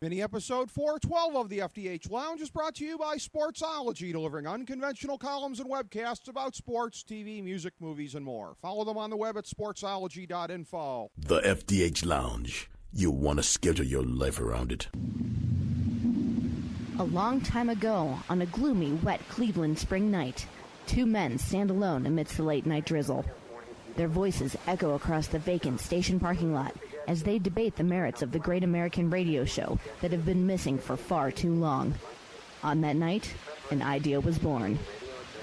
Mini episode 412 of the FDH Lounge is brought to you by Sportsology, delivering unconventional columns and webcasts about sports, TV, music, movies, and more. Follow them on the web at sportsology.info. The FDH Lounge. You want to schedule your life around it. A long time ago, on a gloomy, wet Cleveland spring night, two men stand alone amidst the late-night drizzle. Their voices echo across the vacant station parking lot as they debate the merits of the great American radio show that have been missing for far too long. On that night, an idea was born.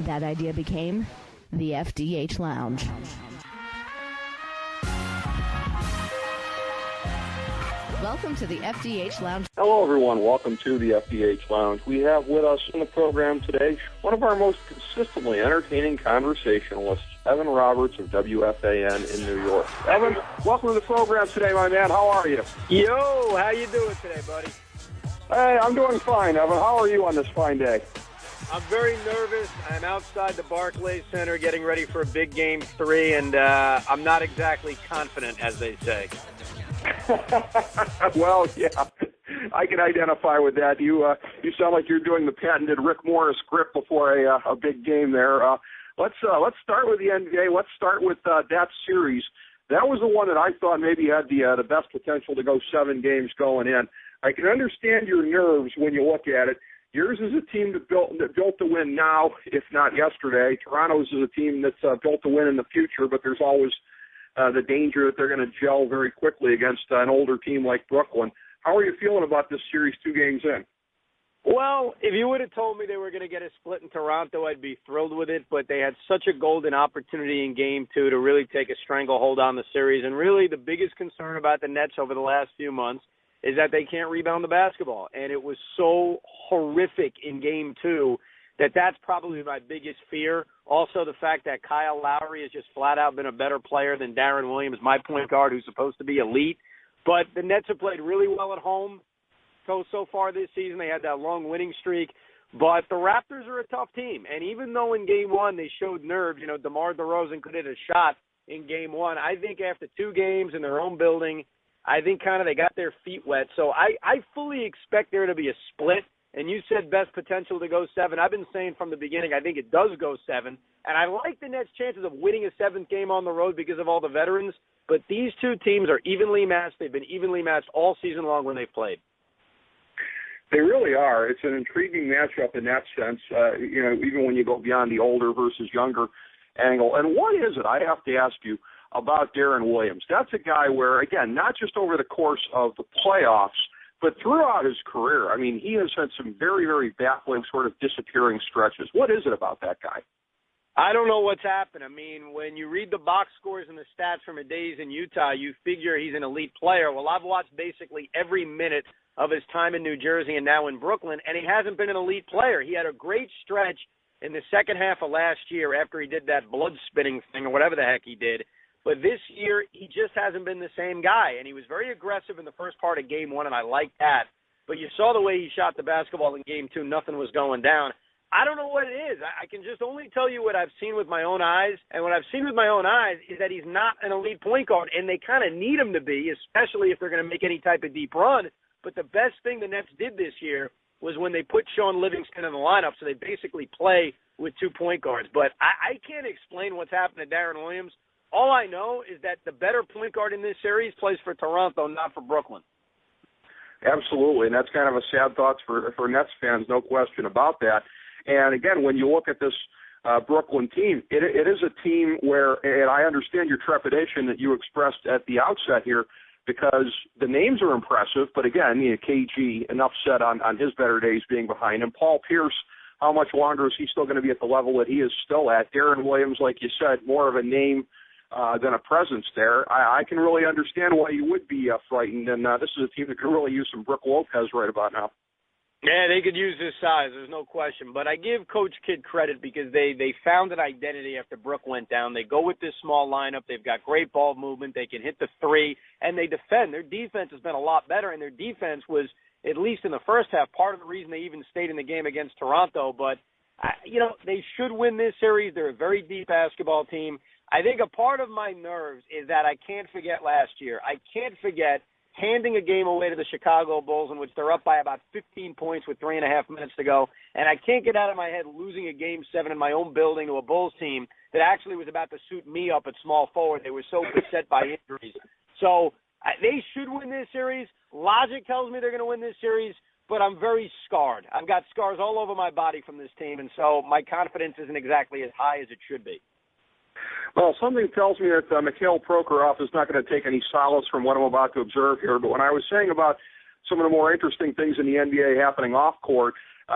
That idea became the FDH Lounge. Welcome to the FDH Lounge. Hello, everyone. Welcome to the FDH Lounge. We have with us in the program today one of our most consistently entertaining conversationalists, Evan Roberts of WFAN in New York. Evan, welcome to the program today, my man. How are you? Yo, how you doing today, buddy? Hey, I'm doing fine, Evan. How are you on this fine day? I'm very nervous. I'm outside the Barclays Center getting ready for a big Game 3, and I'm not exactly confident, as they say. Well, yeah, I can identify with that. You sound like you're doing the patented Rick Morris script before a big game there. Let's start with the NBA. Let's start with that series. That was the one that I thought maybe had the best potential to go 7 games going in. I can understand your nerves when you look at it. Yours is a team that built to win now, if not yesterday. Toronto's is a team that's built to win in the future, but there's always the danger that they're going to gel very quickly against an older team like Brooklyn. How are you feeling about this series 2 games in? Well, if you would have told me they were going to get a split in Toronto, I'd be thrilled with it, but they had such a golden opportunity in Game 2 to really take a stranglehold on the series, and really the biggest concern about the Nets over the last few months is that they can't rebound the basketball, and it was so horrific in Game 2 that's probably my biggest fear. Also, the fact that Kyle Lowry has just flat out been a better player than Darren Williams, my point guard, who's supposed to be elite. But the Nets have played really well at home so far this season. They had that long winning streak. But the Raptors are a tough team. And even though in Game 1 they showed nerve, DeMar DeRozan could hit a shot in Game 1, I think after 2 games in their own building, I think kind of they got their feet wet. So I fully expect there to be a split. And you said best potential to go 7. I've been saying from the beginning I think it does go 7. And I like the Nets' chances of winning a 7th game on the road because of all the veterans. But these two teams are evenly matched. They've been evenly matched all season long when they've played. They really are. It's an intriguing matchup in that sense, even when you go beyond the older versus younger angle. And what is it, I have to ask you, about Darren Williams? That's a guy where, again, not just over the course of the playoffs, but throughout his career, I mean, he has had some very, very baffling sort of disappearing stretches. What is it about that guy? I don't know what's happened. I mean, when you read the box scores and the stats from his days in Utah, you figure he's an elite player. Well, I've watched basically every minute of his time in New Jersey and now in Brooklyn, and he hasn't been an elite player. He had a great stretch in the second half of last year after he did that blood-spitting thing or whatever the heck he did. But this year, he just hasn't been the same guy. And he was very aggressive in the first part of Game 1, and I liked that. But you saw the way he shot the basketball in Game 2. Nothing was going down. I don't know what it is. I can just only tell you what I've seen with my own eyes. And what I've seen with my own eyes is that he's not an elite point guard, and they kind of need him to be, especially if they're going to make any type of deep run. But the best thing the Nets did this year was when they put Sean Livingston in the lineup, so they basically play with 2 point guards. But I can't explain what's happened to Darren Williams. All I know is that the better point guard in this series plays for Toronto, not for Brooklyn. Absolutely, and that's kind of a sad thought for Nets fans, no question about that. And again, when you look at this Brooklyn team, it is a team where, and I understand your trepidation that you expressed at the outset here, because the names are impressive, but again, KG, enough said on his better days being behind him. Paul Pierce, how much longer is he still going to be at the level that he is still at? Darren Williams, like you said, more of a name than a presence there. I can really understand why you would be frightened, and this is a team that could really use some Brook Lopez right about now. Yeah, they could use his size, there's no question. But I give Coach Kidd credit because they found an identity after Brook went down. They go with this small lineup. They've got great ball movement. They can hit the 3, and they defend. Their defense has been a lot better, and their defense was, at least in the first half, part of the reason they even stayed in the game against Toronto. But, they should win this series. They're a very deep basketball team. I think a part of my nerves is that I can't forget last year. I can't forget handing a game away to the Chicago Bulls in which they're up by about 15 points with 3.5 minutes to go. And I can't get out of my head losing a Game 7 in my own building to a Bulls team that actually was about to suit me up at small forward. They were so beset by injuries. So they should win this series. Logic tells me they're going to win this series, but I'm very scarred. I've got scars all over my body from this team, and so my confidence isn't exactly as high as it should be. Well, something tells me that Mikhail Prokhorov is not going to take any solace from what I'm about to observe here. But when I was saying about some of the more interesting things in the NBA happening off court,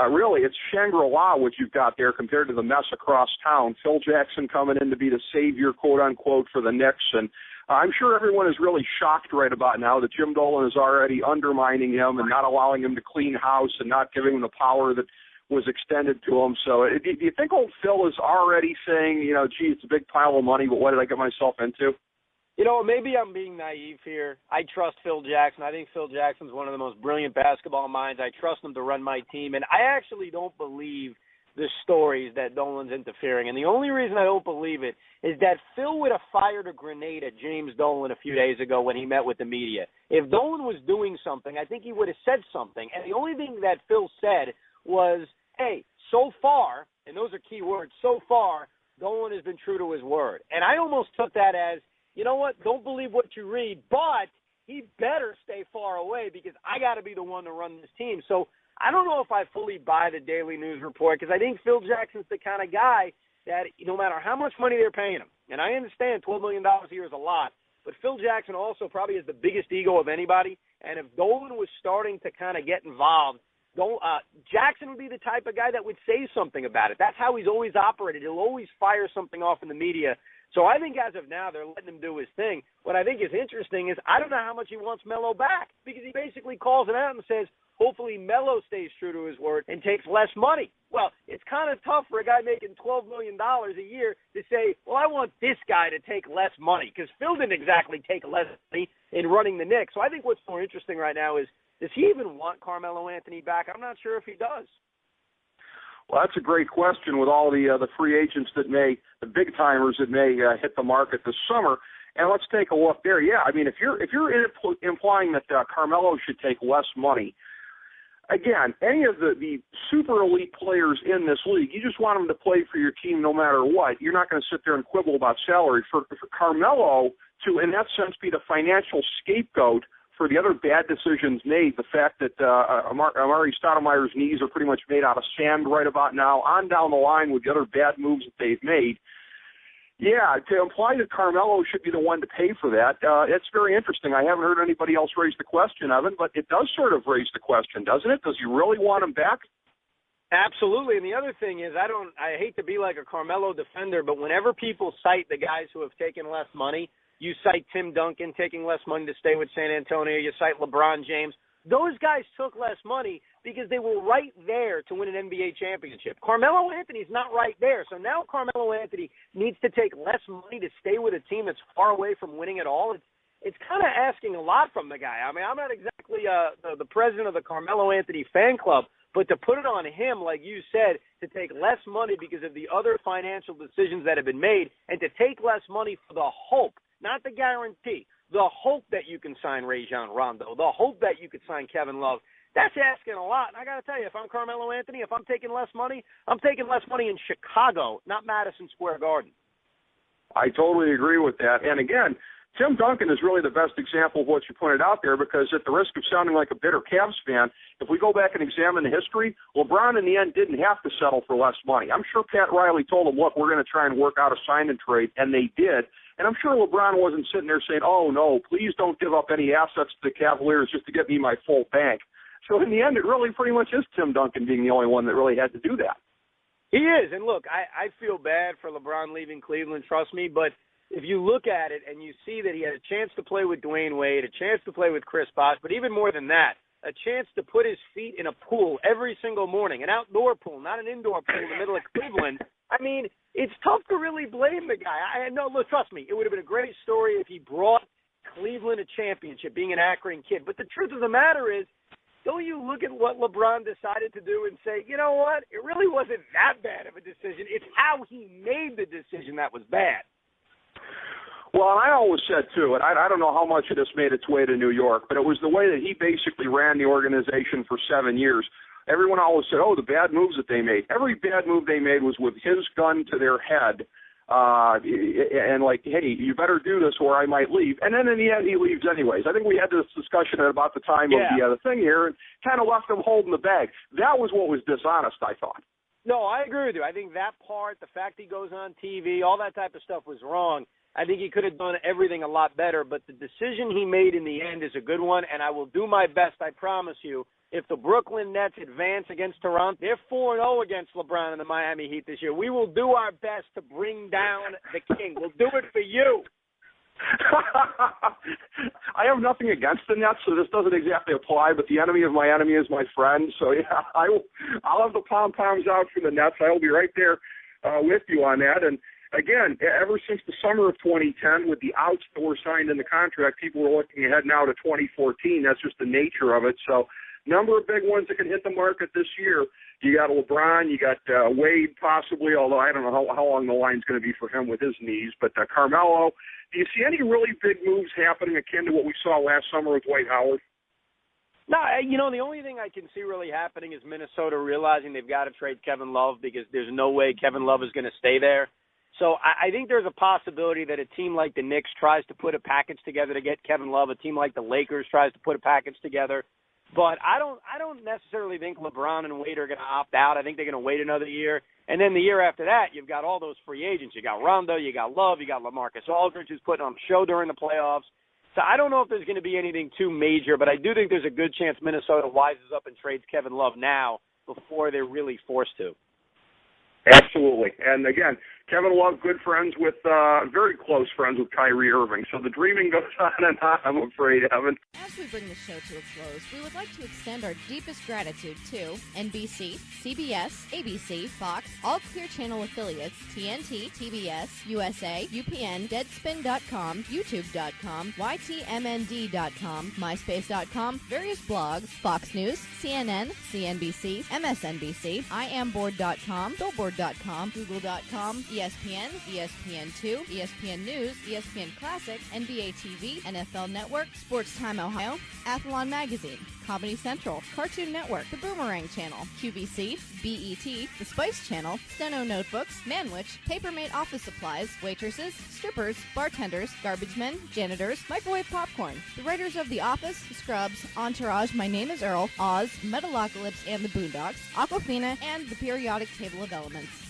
really it's Shangri-La what you've got there compared to the mess across town. Phil Jackson coming in to be the savior, quote unquote, for the Knicks, and I'm sure everyone is really shocked right about now that Jim Dolan is already undermining him and not allowing him to clean house and not giving him the power that was extended to him. So do you think old Phil is already saying, gee, it's a big pile of money, but what did I get myself into? Maybe I'm being naive here. I trust Phil Jackson. I think Phil Jackson's one of the most brilliant basketball minds. I trust him to run my team, and I actually don't believe the stories that Dolan's interfering. And the only reason I don't believe it is that Phil would have fired a grenade at James Dolan a few days ago when he met with the media. If Dolan was doing something, I think he would have said something. And the only thing that Phil said was, hey, so far, and those are key words, so far, Dolan has been true to his word. And I almost took that as, you know what, don't believe what you read, but he better stay far away because I got to be the one to run this team. So I don't know if I fully buy the Daily News report because I think Phil Jackson's the kind of guy that no matter how much money they're paying him, and I understand $12 million a year is a lot, but Phil Jackson also probably has the biggest ego of anybody, and if Dolan was starting to kind of get involved, Jackson would be the type of guy that would say something about it. That's how he's always operated. He'll always fire something off in the media. So I think as of now, they're letting him do his thing. What I think is interesting is I don't know how much he wants Melo back because he basically calls it out and says, hopefully Melo stays true to his word and takes less money. Well, it's kind of tough for a guy making $12 million a year to say, well, I want this guy to take less money because Phil didn't exactly take less money in running the Knicks. So I think what's more interesting right now is, does he even want Carmelo Anthony back? I'm not sure if he does. Well, that's a great question with all the free agents the big timers that may hit the market this summer. And let's take a look there. Yeah, I mean, if you're implying that Carmelo should take less money, again, any of the super elite players in this league, you just want them to play for your team no matter what. You're not going to sit there and quibble about salary. For Carmelo to, in that sense, be the financial scapegoat for the other bad decisions made, the fact that Amari Stoudemire's knees are pretty much made out of sand right about now, on down the line with the other bad moves that they've made, yeah, to imply that Carmelo should be the one to pay for that, it's very interesting. I haven't heard anybody else raise the question, Evan, but it does sort of raise the question, doesn't it? Does he really want him back? Absolutely. And the other thing is, I hate to be like a Carmelo defender, but whenever people cite the guys who have taken less money, you cite Tim Duncan taking less money to stay with San Antonio. You cite LeBron James. Those guys took less money because they were right there to win an NBA championship. Carmelo Anthony's not right there. So now Carmelo Anthony needs to take less money to stay with a team that's far away from winning it all. It's kind of asking a lot from the guy. I mean, I'm not exactly the president of the Carmelo Anthony fan club, but to put it on him, like you said, to take less money because of the other financial decisions that have been made and to take less money for the hope, not the guarantee, the hope that you can sign Rajon Rondo, the hope that you could sign Kevin Love, that's asking a lot. And I got to tell you, if I'm Carmelo Anthony, if I'm taking less money, I'm taking less money in Chicago, not Madison Square Garden. I totally agree with that. And again, Tim Duncan is really the best example of what you pointed out there because at the risk of sounding like a bitter Cavs fan, if we go back and examine the history, LeBron in the end didn't have to settle for less money. I'm sure Pat Riley told him, look, we're going to try and work out a sign and trade, and they did. And I'm sure LeBron wasn't sitting there saying, oh, no, please don't give up any assets to the Cavaliers just to get me my full bank. So in the end, it really pretty much is Tim Duncan being the only one that really had to do that. He is. And look, I feel bad for LeBron leaving Cleveland, trust me, but if you look at it and you see that he had a chance to play with Dwayne Wade, a chance to play with Chris Bosh, but even more than that, a chance to put his feet in a pool every single morning, an outdoor pool, not an indoor pool in the middle of Cleveland. I mean, it's tough to really blame the guy. Look, trust me, it would have been a great story if he brought Cleveland a championship, being an Akron kid. But the truth of the matter is, don't you look at what LeBron decided to do and say, you know what, it really wasn't that bad of a decision. It's how he made the decision that was bad. Well, and I always said, too, and I don't know how much of this made its way to New York, but it was the way that he basically ran the organization for 7 years. Everyone always said, oh, the bad moves that they made. Every bad move they made was with his gun to their head, and like, hey, you better do this or I might leave. And then in the end, he leaves anyways. I think we had this discussion at about the time of the thing here and kind of left him holding the bag. That was what was dishonest, I thought. No, I agree with you. I think that part, the fact he goes on TV, all that type of stuff was wrong. I think he could have done everything a lot better, but the decision he made in the end is a good one, and I will do my best, I promise you. If the Brooklyn Nets advance against Toronto, they're 4-0 against LeBron and the Miami Heat this year. We will do our best to bring down the king. We'll do it for you. I have nothing against the Nets, so this doesn't exactly apply, but the enemy of my enemy is my friend. So, yeah, I'll have the pom-poms out for the Nets. I will be right there with you on that. And, again, ever since the summer of 2010, with the outs that were signed in the contract, people were looking ahead now to 2014. That's just the nature of it. So, number of big ones that can hit the market this year. You got LeBron, you got Wade possibly, although I don't know how long the line's going to be for him with his knees, but Carmelo. Do you see any really big moves happening akin to what we saw last summer with Dwight Howard? No, the only thing I can see really happening is Minnesota realizing they've got to trade Kevin Love because there's no way Kevin Love is going to stay there. So I think there's a possibility that a team like the Knicks tries to put a package together to get Kevin Love. A team like the Lakers tries to put a package together. But I don't necessarily think LeBron and Wade are going to opt out. I think they're going to wait another year. And then the year after that, you've got all those free agents. You got Rondo, you got Love, you got LaMarcus Aldridge who's putting on a show during the playoffs. So I don't know if there's going to be anything too major, but I do think there's a good chance Minnesota wises up and trades Kevin Love now before they're really forced to. Absolutely. And, again, Kevin Love, good friends with, very close friends with Kyrie Irving. So the dreaming goes on and on, I'm afraid, Evan. As we bring the show to a close, we would like to extend our deepest gratitude to NBC, CBS, ABC, Fox, all Clear Channel affiliates, TNT, TBS, USA, UPN, Deadspin.com, YouTube.com, YTMND.com, MySpace.com, various blogs, Fox News, CNN, CNBC, MSNBC, IamBoard.com, Billboard.com, Google.com, ESPN, ESPN2, ESPN News, ESPN Classic, NBA TV, NFL Network, Sports Time Ohio, Athlon Magazine, Comedy Central, Cartoon Network, The Boomerang Channel, QVC, BET, The Spice Channel, Steno Notebooks, Manwich, Papermate Office Supplies, waitresses, strippers, bartenders, garbage men, janitors, microwave popcorn, the writers of The Office, Scrubs, Entourage, My Name is Earl, Oz, Metalocalypse and the Boondocks, Aquafina, and the periodic table of elements.